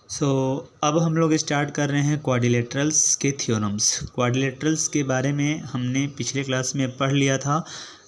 सो अब हम लोग स्टार्ट कर रहे हैं क्वाड्रिलेटरल्स के थ्योरम्स। क्वाड्रिलेटरल्स के बारे में हमने पिछले क्लास में पढ़ लिया था,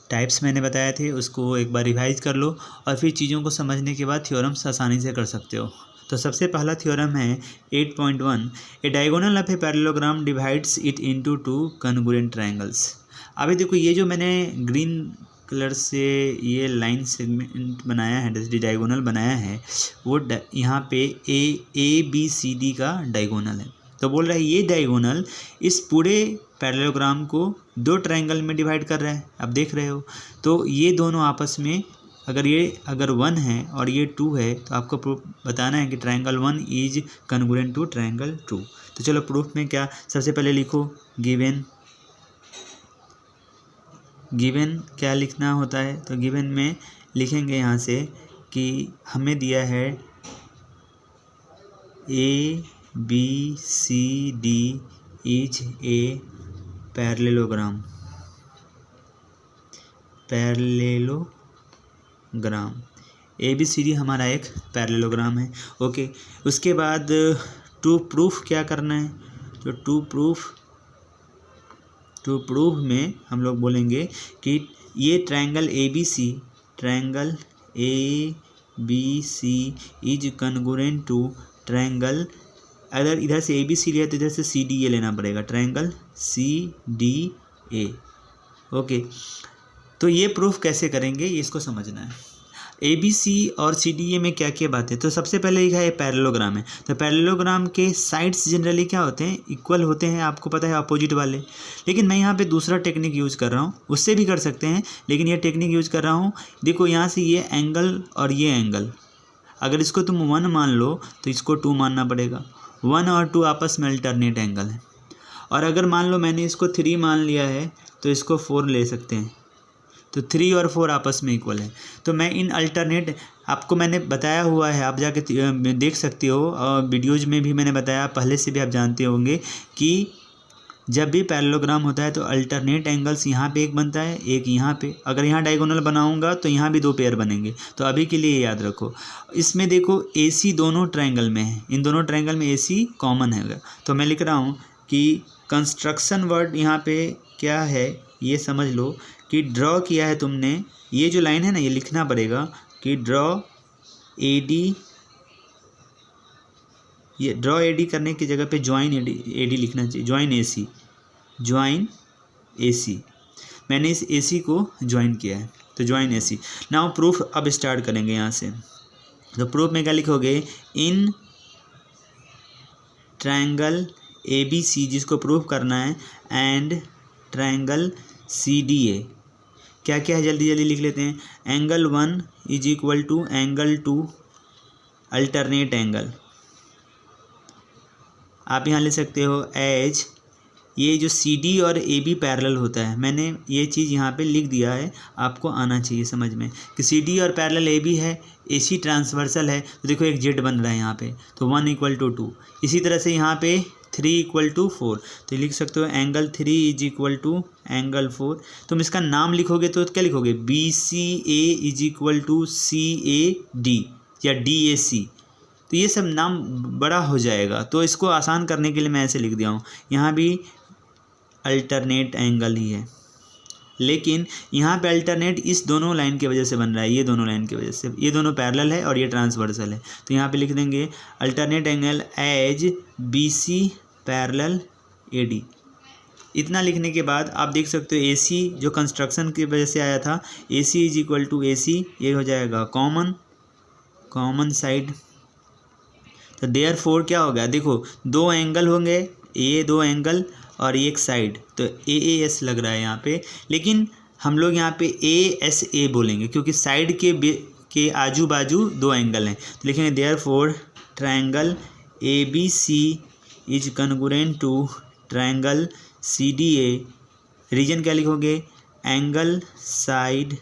टाइप्स मैंने बताए थे, उसको एक बार रिवाइज कर लो और फिर चीज़ों को समझने के बाद थ्योरम्स आसानी से कर सकते हो। तो सबसे पहला थ्योरम है 8.1, a diagonal of a parallelogram divides it into two congruent triangles. अभी देखो ये जो मैंने ग्रीन कलर से ये लाइन सेगमेंट बनाया है, डायगोनल बनाया है, वो यहाँ पे ए बी सी डी का डायगोनल है। तो बोल रहा है ये डायगोनल इस पूरे पैरेललोग्राम को दो ट्रायंगल में डिवाइड कर रहा है। अब देख रहे हो, तो ये दोनों आपस में अगर 1 है और ये 2 है तो आपको प्रूफ बताना है कि triangle 1 is congruent to triangle 2। तो चलो प्रूफ में क्या, सबसे पहले लिखो गिवन क्या लिखना होता है। तो गिवन में लिखेंगे यहाँ से कि हमें दिया है A B C D is a parallelogram A B C D हमारा एक पैरेललोग्राम है। ओके, उसके बाद टू प्रूफ क्या करना है। तो टू प्रूफ में हम लोग बोलेंगे कि ये triangle A B C is congruent to triangle, अगर इधर से ए बी सी लिया तो इधर से सी डी ए लेना पड़ेगा, triangle C D A. Okay, तो ये प्रूफ कैसे करेंगे इसको समझना है। ए बी सी और सी डी ए में क्या क्या बात है। तो सबसे पहले ये पैरेललोग्राम है। तो पैरेललोग्राम के साइड्स जनरली क्या होते हैं, इक्वल होते हैं, आपको पता है, अपोजिट वाले। लेकिन मैं यहाँ पे दूसरा टेक्निक यूज़ कर रहा हूँ, उससे भी कर सकते हैं लेकिन ये टेक्निक यूज़ कर रहा हूँ। देखो यहाँ से ये एंगल और ये एंगल, अगर इसको तुम 1 मान लो तो इसको 2 मानना पड़ेगा। 1 और 2 आपस में अल्टरनेट एंगल है। और अगर मान लो मैंने इसको 3 मान लिया है तो इसको 4 ले सकते हैं। तो 3 और 4 आपस में इक्वल है। तो मैं इन अल्टरनेट, आपको मैंने बताया हुआ है, आप जाके देख सकते हो, और वीडियोज़ में भी मैंने बताया, पहले से भी आप जानते होंगे कि जब भी पैरेललोग्राम होता है तो अल्टरनेट एंगल्स यहाँ पे एक बनता है, एक यहाँ पे। अगर यहाँ डायगोनल बनाऊंगा तो यहाँ भी 2 पेयर बनेंगे। तो अभी के लिए याद रखो, इसमें देखो ए सी दोनों ट्रायंगल में है, इन दोनों ट्रायंगल में ए सी कॉमन है। तो मैं लिख रहा हूँ कि कंस्ट्रक्शन वर्ड यहाँ पे क्या है ये समझ लो कि ड्रॉ किया है तुमने, ये जो लाइन है ना, ये लिखना पड़ेगा कि ड्रॉ ए डी करने की जगह पे ज्वाइन ए डी लिखना चाहिए, ज्वाइन ए सी। मैंने इस ए सी को ज्वाइन किया है, तो ज्वाइन ए सी। नाउ प्रूफ अब स्टार्ट करेंगे यहाँ से। तो प्रूफ में क्या लिखोगे, इन ट्रायंगल ए बी सी, जिसको प्रूफ करना है, and triangle C D A, क्या क्या है जल्दी जल्दी लिख लेते हैं। Angle 1 is equal to angle 2 alternate angle. आप यहाँ ले सकते हो एज, ये जो सी डी और ए बी पैरेलल होता है, मैंने ये चीज़ यहाँ पे लिख दिया है, आपको आना चाहिए समझ में कि सी डी और पैरेलल ए बी है, ए सी ट्रांसवर्सल है। तो देखो एक जेड बन रहा है यहाँ पे, तो 1 इक्वल टू 2। इसी तरह से यहाँ पे 3 इक्वल टू 4, तो लिख सकते हो angle 3 is equal to angle 4। तुम इसका नाम लिखोगे तो क्या लिखोगे, B C A is equal to C A D या डी ए सी। तो ये सब नाम बड़ा हो जाएगा, तो इसको आसान करने के लिए मैं ऐसे लिख दिया हूँ। यहाँ भी अल्टरनेट एंगल ही है, लेकिन यहाँ पे अल्टरनेट इस दोनों लाइन की वजह से बन रहा है, ये दोनों लाइन की वजह से, ये दोनों पैरेलल है और ये ट्रांसवर्सल है। तो यहाँ पे लिख देंगे alternate angle as B C parallel A D. इतना लिखने के बाद आप देख सकते हो ए सी जो कंस्ट्रक्शन की वजह से आया था, ए सी इज इक्वल टू ए सी, ये हो जाएगा कॉमन साइड। तो देयरफॉर क्या हो गया, देखो 2 एंगल होंगे, ये 2 एंगल और एक साइड, तो ए एस लग रहा है यहाँ पे, लेकिन हम लोग यहाँ पे ए एस ए बोलेंगे क्योंकि साइड के आजू बाजू 2 एंगल हैं। तो लिखेंगे therefore triangle A B C is congruent to triangle C D A. Reason क्या लिखोगे, एंगल साइड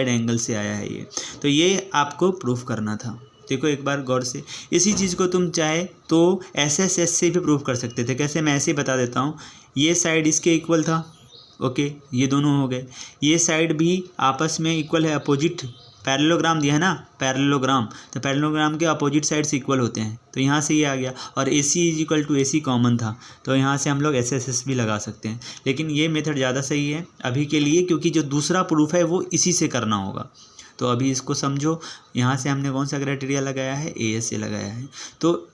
एंगल से आया है ये। तो ये आपको प्रूफ करना था। देखो एक बार गौर से, इसी चीज़ को तुम चाहे तो एस से भी प्रूफ कर सकते थे। कैसे, मैं ऐसे ही बता देता हूँ। ये साइड इसके इक्वल था, ओके, ये दोनों हो गए। ये साइड भी आपस में इक्वल है, अपोजिट पैरेललोग्राम दिया है ना, पैरेललोग्राम, तो पैरेललोग्राम के अपोजिट साइड्स इक्वल होते हैं, तो यहाँ से ये आ गया। और AC is equal to AC common था, तो यहाँ से हम लोग SSS भी लगा सकते हैं, लेकिन ये मेथड ज़्यादा सही है अभी के लिए, क्योंकि जो दूसरा प्रूफ है वो इसी से करना होगा। तो अभी इसको समझो, यहाँ से हमने कौन सा क्राइटेरिया लगाया है, ASA लगाया है। तो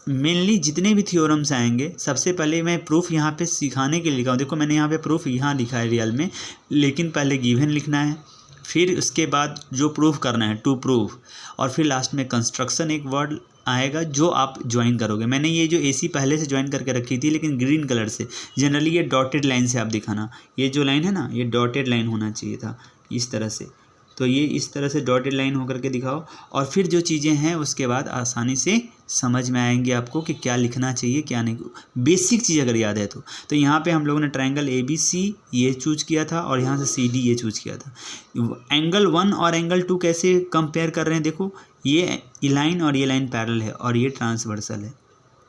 मेनली जितने भी थ्योरम्स आएंगे, सबसे पहले मैं प्रूफ यहाँ पे सिखाने के लिए लिखा हूँ। देखो मैंने यहाँ पे प्रूफ यहाँ लिखा है रियल में, लेकिन पहले गिवन लिखना है, फिर उसके बाद जो प्रूफ करना है टू प्रूफ, और फिर लास्ट में कंस्ट्रक्शन एक वर्ड आएगा जो आप ज्वाइन करोगे। मैंने ये जो AC पहले से ज्वाइन करके रखी थी, लेकिन ग्रीन कलर से, जनरली ये डॉटेड लाइन से आप दिखाना, ये जो लाइन है ना, ये डॉटेड लाइन होना चाहिए था इस तरह से, तो ये इस तरह से डॉटेड लाइन होकर के दिखाओ, और फिर जो चीज़ें हैं उसके बाद आसानी से समझ में आएंगे आपको कि क्या लिखना चाहिए क्या नहीं, बेसिक चीज़ अगर याद है तो यहाँ पे हम लोगों ने ट्रायंगल ABC ये चूज किया था, और यहाँ से CD ये चूज किया था। एंगल 1 और एंगल 2 कैसे कंपेयर कर रहे हैं, देखो ये लाइन और ये लाइन पैरेलल है और ये ट्रांसवर्सल है।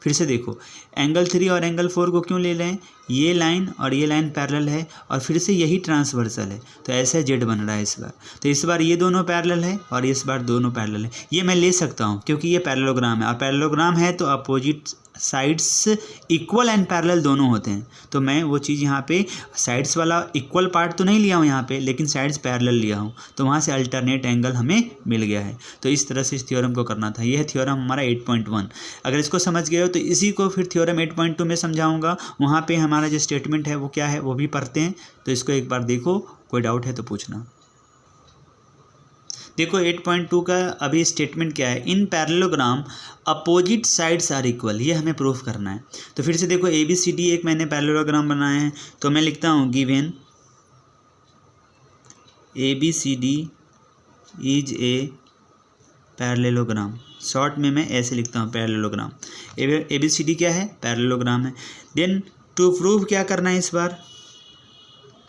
फिर से देखो, एंगल 3 और एंगल 4 को क्यों ले रहे हैं, ये लाइन और ये लाइन पैरेलल है, और फिर से यही ट्रांसवर्सल है, तो ऐसा जेड बन रहा है इस बार। तो इस बार ये दोनों पैरेलल है और इस बार दोनों पैरेलल है, ये मैं ले सकता हूँ क्योंकि ये पैरेललोग्राम है, और पैरेललोग्राम है तो opposite sides equal and parallel दोनों होते हैं। तो मैं वो चीज़ यहाँ पे साइड्स वाला इक्वल पार्ट तो नहीं लिया हूँ यहाँ पे, लेकिन साइड्स पैरेलल लिया हूँ, तो वहाँ से अल्टरनेट एंगल हमें मिल गया है। तो इस तरह से इस थ्योरम को करना था। यह है थ्योरम हमारा 8.1। अगर इसको समझ गए हो तो इसी को फिर थ्योरम 8.2 में समझाऊंगा। वहाँ पे हमारा जो स्टेटमेंट है वो क्या है वो भी पढ़ते हैं, तो इसको एक बार देखो, कोई डाउट है तो पूछना। देखो 8.2 का अभी स्टेटमेंट क्या है, in parallelogram opposite sides are equal, ये हमें प्रूफ करना है। तो फिर से देखो ABCD एक मैंने पैरेललोग्राम बनाए हैं, तो मैं लिखता हूँ given ABCD is a parallelogram, short में मैं ऐसे लिखता हूँ पैरेललोग्राम। ABCD क्या है, पैरेललोग्राम है। देन टू प्रूव क्या करना है, इस बार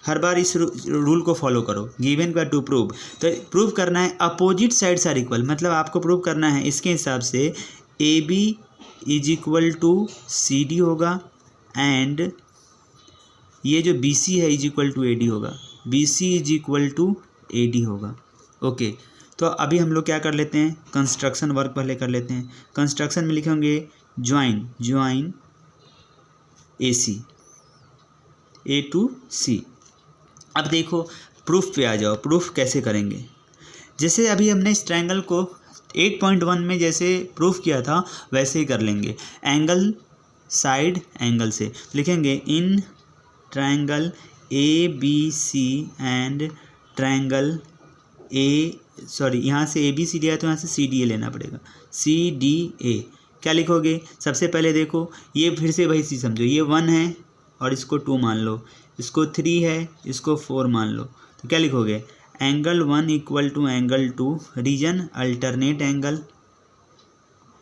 हर बार इस रूल को फॉलो करो, गिवन का टू प्रूव, तो प्रूव करना है अपोजिट साइड्स आर इक्वल, मतलब आपको प्रूव करना है इसके हिसाब से AB is equal to CD होगा, एंड ये जो BC है इज इक्वल टू AD होगा, BC is equal to AD होगा। ओके, तो अभी हम लोग क्या कर लेते हैं, कंस्ट्रक्शन वर्क पहले कर लेते हैं। कंस्ट्रक्शन में लिखेंगे join AC A to C। अब देखो प्रूफ पे आ जाओ, प्रूफ कैसे करेंगे। जैसे अभी हमने इस ट्रायंगल को 8.1 में जैसे प्रूफ किया था वैसे ही कर लेंगे, एंगल साइड एंगल से लिखेंगे in triangle ABC and triangle यहाँ से ABCD है तो यहाँ से CDA लेना पड़ेगा, CDA क्या लिखोगे, सबसे पहले देखो ये फिर से वही चीज़ समझो, ये 1 है और इसको 2 मान लो, इसको 3 है, इसको 4 मान लो, तो क्या लिखोगे, angle 1 equal to angle 2, reason alternate angle,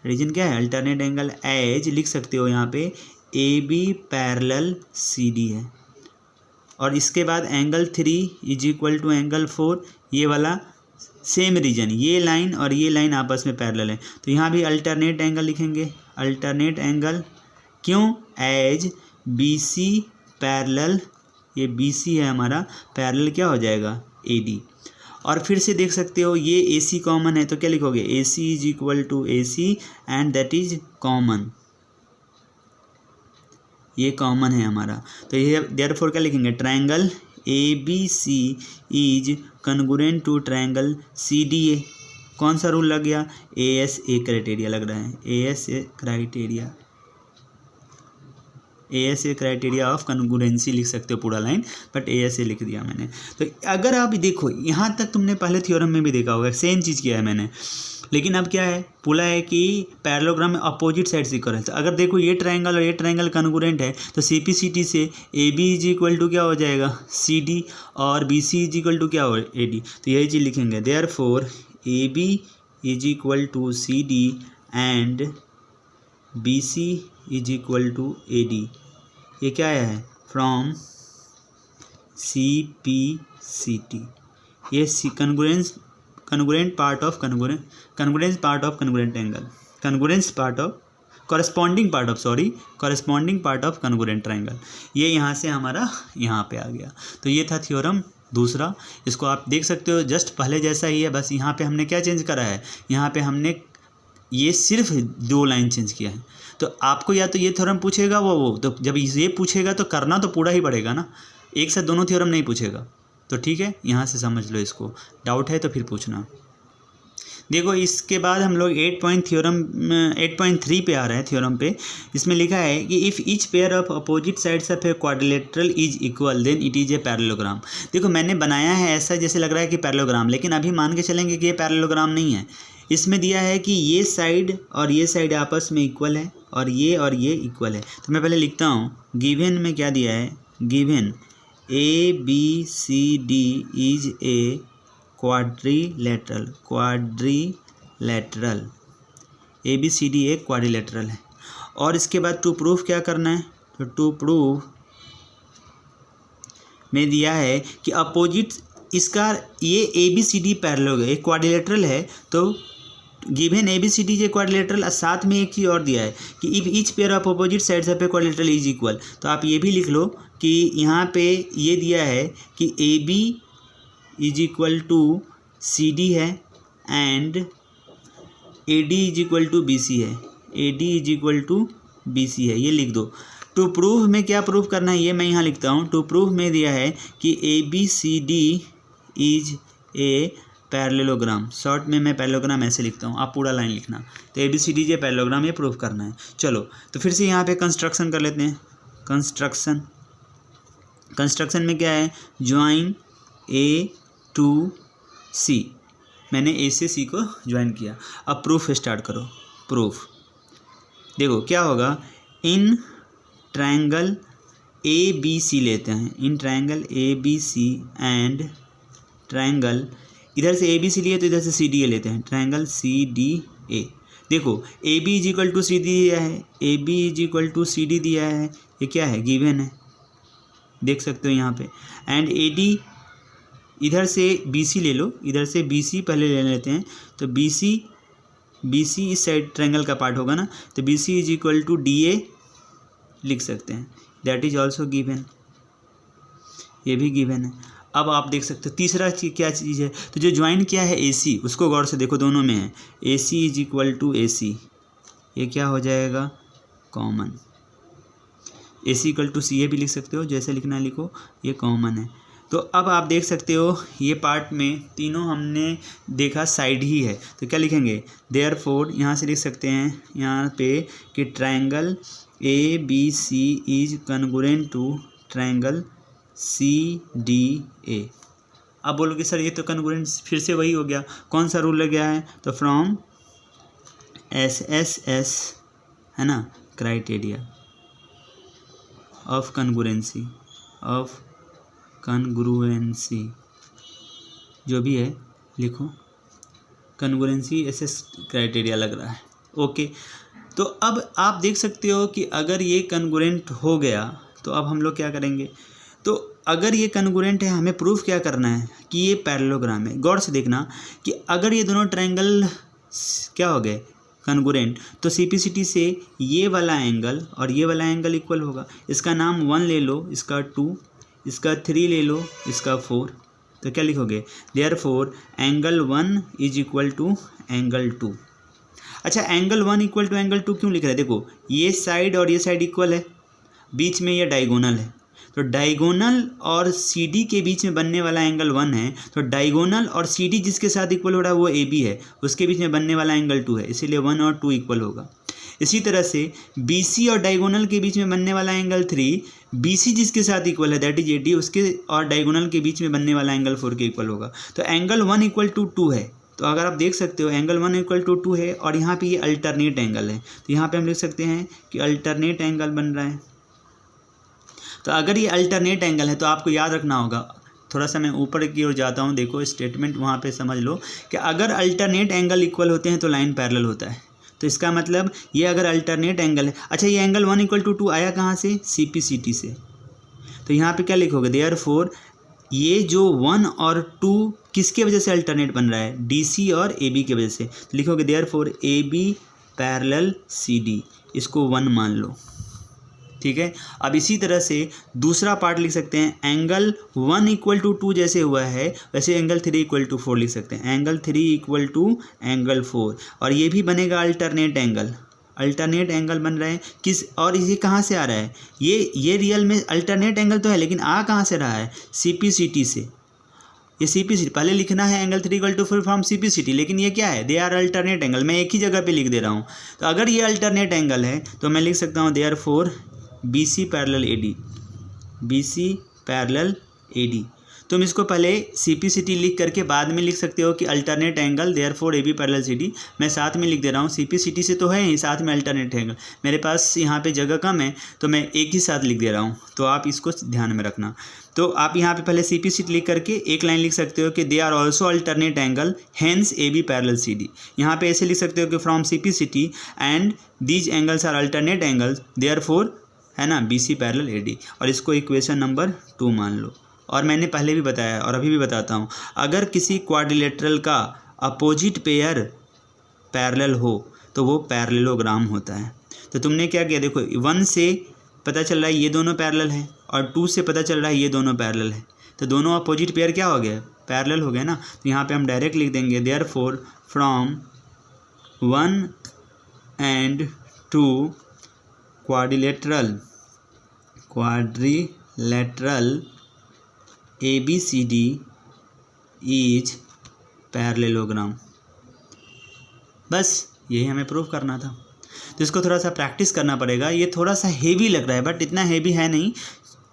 reason क्या है, अल्टरनेट एंगल, एज लिख सकते हो यहाँ पे AB पैरेलल CD है, और इसके बाद angle 3 is equal to angle 4, ये वाला सेम रीजन, ये लाइन और ये लाइन आपस में पैरेलल है, तो यहाँ भी अल्टरनेट एंगल लिखेंगे, अल्टरनेट एंगल क्यों, एज BC पैरेलल, ये BC है हमारा, पैरेलल क्या हो जाएगा AD, और फिर से देख सकते हो ये AC कॉमन है, तो क्या लिखोगे, AC is equal to AC and that is common, ये कॉमन है हमारा, तो ये देयरफॉर क्या लिखेंगे, triangle ABC is congruent to triangle CDA। कौन सा रूल लग गया, ASA क्राइटेरिया लग रहा है, ASA क्राइटेरिया ऑफ कन्ग्रुएंसी लिख सकते हो पूरा लाइन, बट ASA लिख दिया मैंने। तो अगर आप देखो यहाँ तक तुमने पहले थ्योरम में भी देखा होगा, सेम चीज़ किया है मैंने, लेकिन अब क्या है, बोला है कि पैरेललोग्राम में अपोजिट साइड्स इक्वल है। तो अगर देखो ये ट्रायंगल और ये ट्रायंगल कन्ग्रुएंट है, तो CPCT से AB इज इक्वल टू क्या हो जाएगा, CD, और BC इज इक्वल टू क्या हो, AD, तो यही चीज़ लिखेंगे, therefore AB is equal to CD and BC is equal to AD। ये क्या है, फ्रॉम CPCT, ये congruent part of congruence part of congruent angle, congruence part of corresponding part of congruent triangle, ये यहाँ से हमारा यहाँ पे आ गया। तो ये था थ्योरम दूसरा इसको आप देख सकते हो जस्ट पहले जैसा ही है, बस यहाँ पे हमने क्या चेंज करा है, यहाँ पे हमने ये सिर्फ 2 लाइन चेंज किया है। तो आपको या तो ये थ्योरम पूछेगा वो तो जब ये पूछेगा तो करना तो पूरा ही पड़ेगा ना, एक साथ दोनों थ्योरम नहीं पूछेगा। तो ठीक है, यहाँ से समझ लो इसको, डाउट है तो फिर पूछना। देखो इसके बाद हम लोग 8.3 पे आ रहे हैं थ्योरम पे। इसमें लिखा है कि if each pair of opposite sides of a quadrilateral is equal then it is a parallelogram. देखो मैंने बनाया है ऐसा जैसे लग रहा है कि पैरेललोग्राम, लेकिन अभी मान के चलेंगे कि ये पैरेललोग्राम नहीं है। इसमें दिया है कि ये साइड और ये साइड आपस में इक्वल है और ये इक्वल है। तो मैं पहले लिखता हूँ, गिवन में क्या दिया है, given ABCD is a quadrilateral ABCD एक क्वाड्रिलेटरल है। और इसके बाद टू प्रूफ क्या करना है, तो टू प्रूफ में दिया है कि अपोजिट इसका ये ABCD पैरेलल हो गया, एक क्वाड्रिलेटरल है। तो गिवन ABCD जे क्वाड्रिलेटरल, साथ में एक चीज़ और दिया है कि if each pair of opposite sides of a quadrilateral is equal. तो आप ये भी लिख लो कि यहाँ पे ये दिया है कि AB is equal to CD है and AD is equal to BC है, AD is equal to BC है, ये लिख दो। टू प्रूफ में क्या प्रूफ करना है ये मैं यहाँ लिखता हूँ। टू प्रूफ में दिया है कि ABCD is a parallelogram, short में मैं पैरेललोग्राम ऐसे लिखता हूँ, आप पूरा लाइन लिखना। तो ABCD ये पैरेललोग्राम ये प्रूफ करना है। चलो तो फिर से यहाँ पे कंस्ट्रक्शन कर लेते हैं। कंस्ट्रक्शन में क्या है, ज्वाइन A to C, मैंने A से C को ज्वाइन किया। अब प्रूफ स्टार्ट करो। प्रूफ देखो क्या होगा, इन ट्रायंगल ABC लेते हैं, in triangle ABC and triangle, इधर से ABC लिए तो इधर से CDA लेते हैं, ट्रायंगल CDA। देखो AB is equal to CD दिया है, AB is equal to CD दिया है, ये क्या है, गिवन है, देख सकते हो यहाँ पे। एंड AD इधर से BC ले लो, इधर से BC पहले ले लेते हैं। तो BC इस साइड ट्रायंगल का पार्ट होगा ना, तो BC is equal to DA लिख सकते हैं, दैट इज ऑल्सो गिवन, ये भी गिवन है। अब आप देख सकते हो तीसरा क्या चीज़ है, तो जो ज्वाइन किया है AC, उसको गौर से देखो, दोनों में है AC is equal to AC, ये क्या हो जाएगा, common. AC equal to CA भी लिख सकते हो, जैसे लिखना लिखो, ये कॉमन है। तो अब आप देख सकते हो ये पार्ट में तीनों हमने देखा साइड ही है, तो क्या लिखेंगे, देयरफॉर यहाँ से लिख सकते हैं यहाँ पे कि triangle ABC is congruent to triangle CDA। अब बोलोगे सर ये तो कॉन्ग्रुएंट फिर से वही हो गया, कौन सा रूल लग गया है, तो फ्रॉम SSS है ना, क्राइटेरिया ऑफ कॉन्ग्रुएंसी जो भी है लिखो, कॉन्ग्रुएंसी SS क्राइटेरिया लग रहा है, ओके। तो अब आप देख सकते हो कि अगर ये कॉन्ग्रुएंट हो गया तो अब हम लोग क्या करेंगे, तो अगर ये कॉन्ग्रुएंट है हमें प्रूफ क्या करना है कि ये पैरेललोग्राम है। गौर से देखना कि अगर ये दोनों ट्रायंगल क्या हो गए, कॉन्ग्रुएंट, तो CPCT से ये वाला एंगल और ये वाला एंगल इक्वल होगा। इसका नाम 1 ले लो, इसका 2, इसका 3 ले लो, इसका 4, तो क्या लिखोगे, therefore angle 1 is equal to angle 2। अच्छा एंगल 1 इक्वल टू एंगल 2 क्यों लिख रहे हैं, देखो ये साइड और ये साइड इक्वल है, बीच में ये डायगोनल है, तो डायगोनल और CD के बीच में बनने वाला एंगल 1 है, तो डायगोनल और CD जिसके साथ इक्वल हो रहा है वो AB है, उसके बीच में बनने वाला एंगल 2 है, इसीलिए 1 और 2 इक्वल होगा। इसी तरह से BC और डायगोनल के बीच में बनने वाला एंगल 3, BC जिसके साथ इक्वल है दैट इज AD, उसके और डायगोनल के बीच में बनने वाला एंगल 4 के इक्वल होगा। तो एंगल 1 इक्वल टू 2 है, तो अगर आप देख सकते हो एंगल 1 इक्वल टू 2 है और यहाँ पे ये अल्टरनेट एंगल है, तो यहाँ पे हम लिख सकते हैं कि अल्टरनेट एंगल बन रहा है। तो अगर ये अल्टरनेट एंगल है तो आपको याद रखना होगा, थोड़ा सा मैं ऊपर की ओर जाता हूँ, देखो स्टेटमेंट वहाँ पे समझ लो कि अगर अल्टरनेट एंगल इक्वल होते हैं तो लाइन पैरेलल होता है। तो इसका मतलब ये अगर अल्टरनेट एंगल है, अच्छा ये एंगल 1 इक्वल टू 2 आया कहाँ से, CPCT से, तो यहाँ पे क्या लिखोगे, देयरफॉर ये जो 1 और 2 किसके वजह से अल्टरनेट बन रहा है, DC और AB की वजह से, तो लिखोगे देयरफॉर AB पैरेलल CD, इसको 1 मान लो, ठीक है। अब इसी तरह से दूसरा पार्ट लिख सकते हैं, एंगल 1 = 2 जैसे हुआ है वैसे एंगल 3 = 4 लिख सकते हैं, एंगल 3 = एंगल 4, और ये भी बनेगा अल्टरनेट एंगल, अल्टरनेट एंगल बन रहे हैं किस, और ये कहाँ से आ रहा है, ये रियल में अल्टरनेट एंगल तो है लेकिन आ कहाँ से रहा है, CPCT से, ये CPCT पहले लिखना है एंगल 3 = 4 फ्रॉम CPCT, लेकिन ये क्या है, दे आर अल्टरनेट एंगल, मैं एक ही जगह पे लिख दे रहा हूँ। तो अगर ये अल्टरनेट एंगल है तो मैं लिख सकता हूँ therefore BC parallel AD, BC parallel AD। तुम इसको पहले CPCT लिख करके बाद में लिख सकते हो कि alternate angle therefore AB parallel CD, मैं साथ में लिख दे रहा हूँ, CPCT से तो है ही, साथ में अल्टरनेट एंगल, मेरे पास यहाँ पे जगह कम है तो मैं एक ही साथ लिख दे रहा हूँ, तो आप इसको ध्यान में रखना। तो आप यहाँ पे पहले CPCT लिख करके एक लाइन लिख सकते हो कि they are also alternate angle hence AB parallel CD। यहाँ पे ऐसे लिख सकते हो कि from CPCT and these angles are alternate angles therefore, है ना, BC पैरेलल AD, और इसको इक्वेशन नंबर 2 मान लो। और मैंने पहले भी बताया और अभी भी बताता हूँ, अगर किसी क्वाड्रिलेटरल का अपोजिट पेयर पैरेलल हो तो वो पैरेललोग्राम होता है। तो तुमने क्या किया, देखो 1 से पता चल रहा है ये दोनों पैरेलल है और 2 से पता चल रहा है ये दोनों पैरेलल है, तो दोनों अपोजिट पेयर क्या हो गया, पैरेलल हो गया ना। तो यहाँ पे हम डायरेक्ट लिख देंगे therefore from 1 and 2 quadrilateral ABCD is parallelogram. बस यही हमें प्रूव करना था। तो इसको थोड़ा सा प्रैक्टिस करना पड़ेगा, ये थोड़ा सा हेवी लग रहा है बट इतना हेवी है नहीं।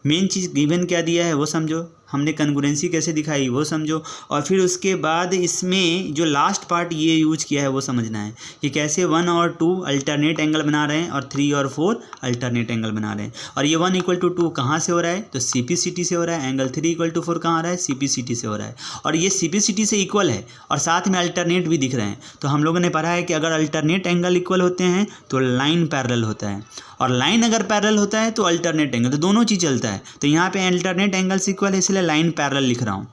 मेन चीज़ गिवन क्या दिया है वो समझो, हमने कन्ग्रुएंसी कैसे दिखाई वो समझो, और फिर उसके बाद इसमें जो लास्ट पार्ट ये यूज किया है वो समझना है कि कैसे 1 और 2 अल्टरनेट एंगल बना रहे हैं और 3 और 4 अल्टरनेट एंगल बना रहे हैं। और ये 1 = 2 कहाँ से हो रहा है, तो CPCT से हो रहा है। एंगल 3 = 4 कहाँ आ रहा है, CPCT से हो रहा है, और ये CPCT से इक्वल है और साथ में अल्टरनेट भी दिख रहे हैं। तो हम लोगों ने पढ़ा है कि अगर अल्टरनेट एंगल इक्वल होते हैं तो लाइन पैरेलल होता है, और लाइन अगर पैरेलल होता है तो अल्टरनेट एंगल, तो दोनों चीज़ चलता है। तो यहाँ पे अल्टरनेट एंगल्स इक्वल है इसलिए लाइन पैरेलल लिख रहा हूँ,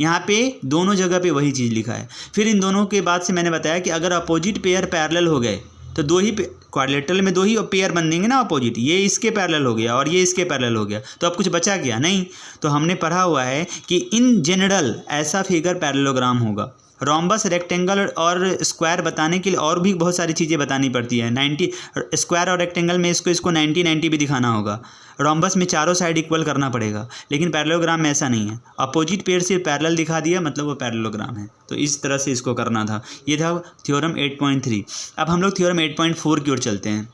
यहाँ पे दोनों जगह पे वही चीज़ लिखा है। फिर इन दोनों के बाद से मैंने बताया कि अगर अपोजिट पेयर पैरेलल हो गए तो दो ही क्वाड्रिलेटरल में 2 ही पेयर बन देंगे ना अपोजिट, ये इसके पैरेलल हो गया और ये इसके पैरेलल हो गया, तो अब कुछ बचा गया नहीं। तो हमने पढ़ा हुआ है कि इन जनरल ऐसा फिगर पैरेललोग्राम होगा। रोम्बस, रेक्टेंगल और स्क्वायर बताने के लिए और भी बहुत सारी चीज़ें बतानी पड़ती है। 90 स्क्वायर और रेक्टेंगल में इसको 90 भी दिखाना होगा। रोम्बस में चारों साइड इक्वल करना पड़ेगा, लेकिन पैरेललोग्राम में ऐसा नहीं है। अपोजिट पेयर से पैरेलल दिखा दिया मतलब वो पैरेललोग्राम है। तो इस तरह से इसको करना था। ये था थ्योरम 8.3। अब हम लोग थ्योरम 8.4 की ओर चलते हैं।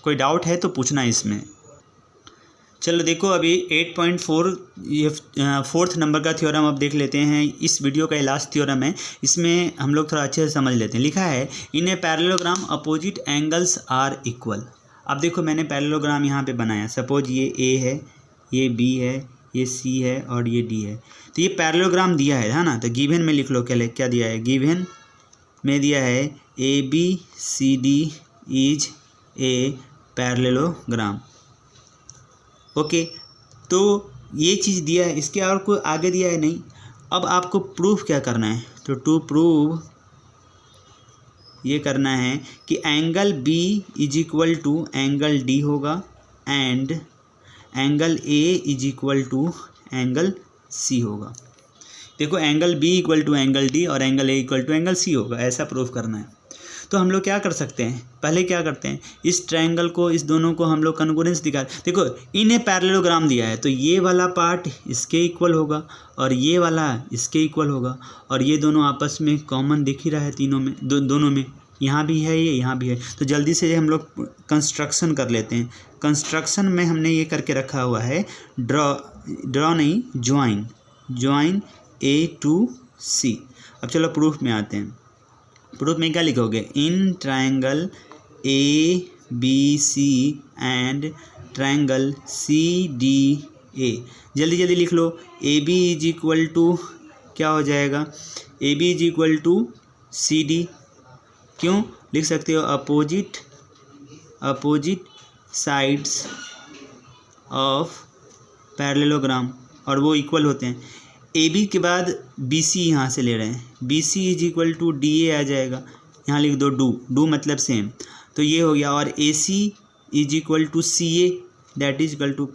कोई डाउट है तो पूछना इसमें। चलो देखो अभी 8.4 ये 4th नंबर का थ्योरम अब देख लेते हैं। इस वीडियो का लास्ट थ्योरम है, इसमें हम लोग थोड़ा अच्छे से समझ लेते हैं। लिखा है in a parallelogram opposite angles are equal. अब देखो मैंने पैरेललोग्राम यहाँ पे बनाया, सपोज ये A है, ये B है, ये C है और ये D है। तो ये पैरेललोग्राम दिया है ना। तो गिवन में लिख लो क्या दिया है, गिवन में दिया है ABCD is a parallelogram. Okay, तो ये चीज़ दिया है, इसके और कोई आगे दिया है नहीं। अब आपको प्रूफ क्या करना है, तो टू प्रूव ये करना है कि एंगल B = एंगल D होगा and angle A = angle C होगा। देखो एंगल B = एंगल D और एंगल A = एंगल C होगा, ऐसा प्रूफ करना है। तो हम लोग क्या कर सकते हैं, पहले क्या करते हैं, इस ट्रायंगल को, इस दोनों को हम लोग कन्ग्रुएंस दिखा। देखो इन्हें पैरेललोग्राम दिया है तो ये वाला पार्ट इसके इक्वल होगा और ये वाला इसके इक्वल होगा, और ये दोनों आपस में कॉमन दिख ही रहा है तीनों में, दोनों में, यहाँ भी है ये, यहाँ भी है। तो जल्दी से हम लोग कंस्ट्रक्शन कर लेते हैं। कंस्ट्रक्शन में हमने ये करके रखा हुआ है, ड्रॉ नहीं, ज्वाइन A to C। अब चलो प्रूफ में आते हैं। प्रूफ में क्या लिखोगे, in triangle ABC and triangle CDA। जल्दी जल्दी लिख लो। AB = क्या हो जाएगा, AB = CD। क्यों लिख सकते हो, अपोजिट साइड्स ऑफ पैरेललोग्राम, और वो इक्वल होते हैं। AB के बाद BC यहाँ से ले रहे हैं, BC = DA आ जाएगा। यहाँ लिख दो डू मतलब सेम, तो ये हो गया। और AC is equal to CA, that is equal to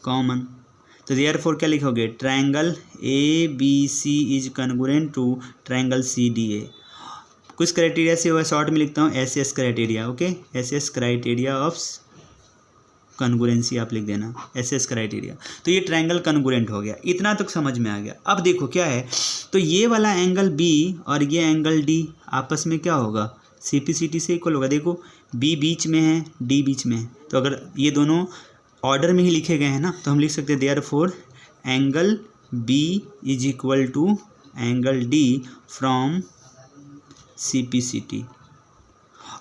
common. तो देयरफॉर क्या लिखोगे, triangle ABC is congruent to triangle CDA। कुछ क्राइटेरिया से वह शॉर्ट में लिखता हूँ SS criteria, okay, SS criteria of congruency आप लिख देना, SS क्राइटेरिया। तो ये ट्रायंगल कॉन्ग्रुएंट हो गया, इतना तक समझ में आ गया। अब देखो क्या है, तो ये वाला एंगल B और ये एंगल D आपस में क्या होगा, CPCT से इक्वल होगा। देखो B बीच में है, D बीच में है, तो अगर ये दोनों ऑर्डर में ही लिखे गए हैं ना, तो हम लिख सकते हैं therefore angle B is equal to angle D from CPCT।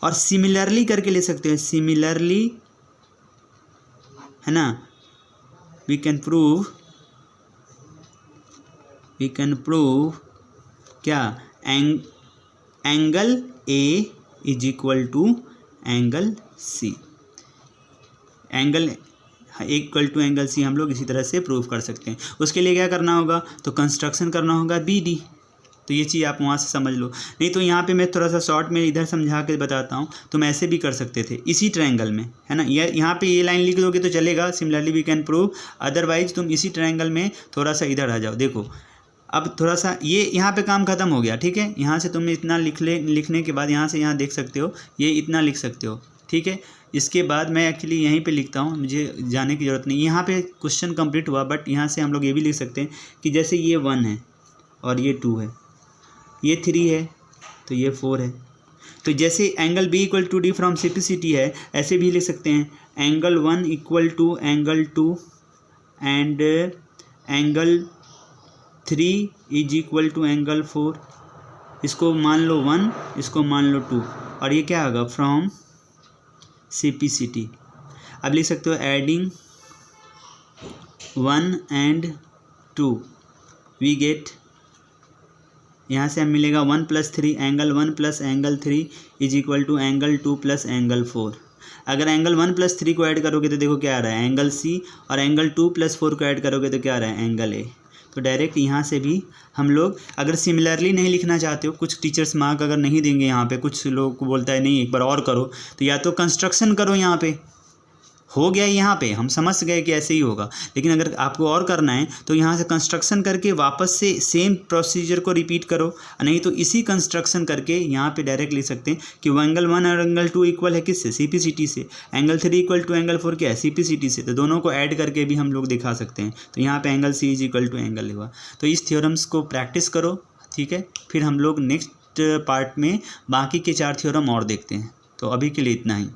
और सिमिलरली करके ले सकते हैं, सिमिलरली है ना, वी कैन प्रूव क्या, angle A is equal to angle C, angle equal to angle C हम लोग इसी तरह से प्रूव कर सकते हैं। उसके लिए क्या करना होगा, तो कंस्ट्रक्शन करना होगा BD। तो ये चीज़ आप वहाँ से समझ लो, नहीं तो यहाँ पे मैं थोड़ा सा शॉर्ट में इधर समझा के बताता हूँ। तुम ऐसे भी कर सकते थे इसी ट्रायंगल में, है ना, यहाँ पे ये लाइन लिख दोगे तो चलेगा, similarly we can prove. Otherwise तुम इसी ट्रायंगल में थोड़ा सा इधर आ जाओ। देखो अब थोड़ा सा ये यहाँ पे काम खत्म हो गया, ठीक है। यहाँ से तुमने इतना लिखने के बाद यहाँ से यहाँ देख सकते हो, ये इतना लिख सकते हो, ठीक है। इसके बाद मैं एक्चुअली यहीं पे लिखता हूँ, मुझे जाने की ज़रूरत नहीं। यहाँ पे क्वेश्चन कंप्लीट हुआ, बट यहाँ से हम लोग ये भी लिख सकते हैं कि जैसे ये 1 है और ये 2 है, ये 3 है तो ये 4 है। तो जैसे angle B equal to D from CPCT है, ऐसे भी लिख सकते हैं angle 1 equal to angle 2 and angle 3 is equal to angle 4। इसको मान लो 1, इसको मान लो 2, और ये क्या होगा, फ्रॉम CPCT। अब लिख सकते हो एडिंग 1 एंड 2 वी गेट, यहाँ से हमें मिलेगा 1 + 3, angle 1 + angle 3 is equal to angle 2 + angle 4। अगर एंगल 1 + 3 को ऐड करोगे तो देखो क्या आ रहा है, एंगल C, और एंगल 2 + 4 को ऐड करोगे तो क्या आ रहा है, एंगल A। तो डायरेक्ट यहाँ से भी हम लोग, अगर सिमिलरली नहीं लिखना चाहते हो, कुछ टीचर्स मार्क अगर नहीं देंगे यहाँ पे, कुछ लोग को बोलता है नहीं एक बार और करो, तो या तो कंस्ट्रक्शन करो, यहाँ पे हो गया, यहाँ पे हम समझ गए कि ऐसे ही होगा। लेकिन अगर आपको और करना है तो यहाँ से कंस्ट्रक्शन करके वापस से सेम प्रोसीजर को रिपीट करो, नहीं तो इसी कंस्ट्रक्शन करके यहाँ पे डायरेक्ट लिख सकते हैं कि वो एंगल 1 और एंगल 2 इक्वल है किससे, CPCT से। एंगल 3 इक्वल टू एंगल 4 क्या है, CPCT से। तो दोनों को ऐड करके भी हम लोग दिखा सकते हैं। तो यहाँ पे angle C is equal to angle हुआ। तो इस थ्योरम्स को प्रैक्टिस करो, ठीक है। फिर हम लोग नेक्स्ट पार्ट में बाकी के 4 थ्योरम और देखते हैं। तो अभी के लिए इतना ही।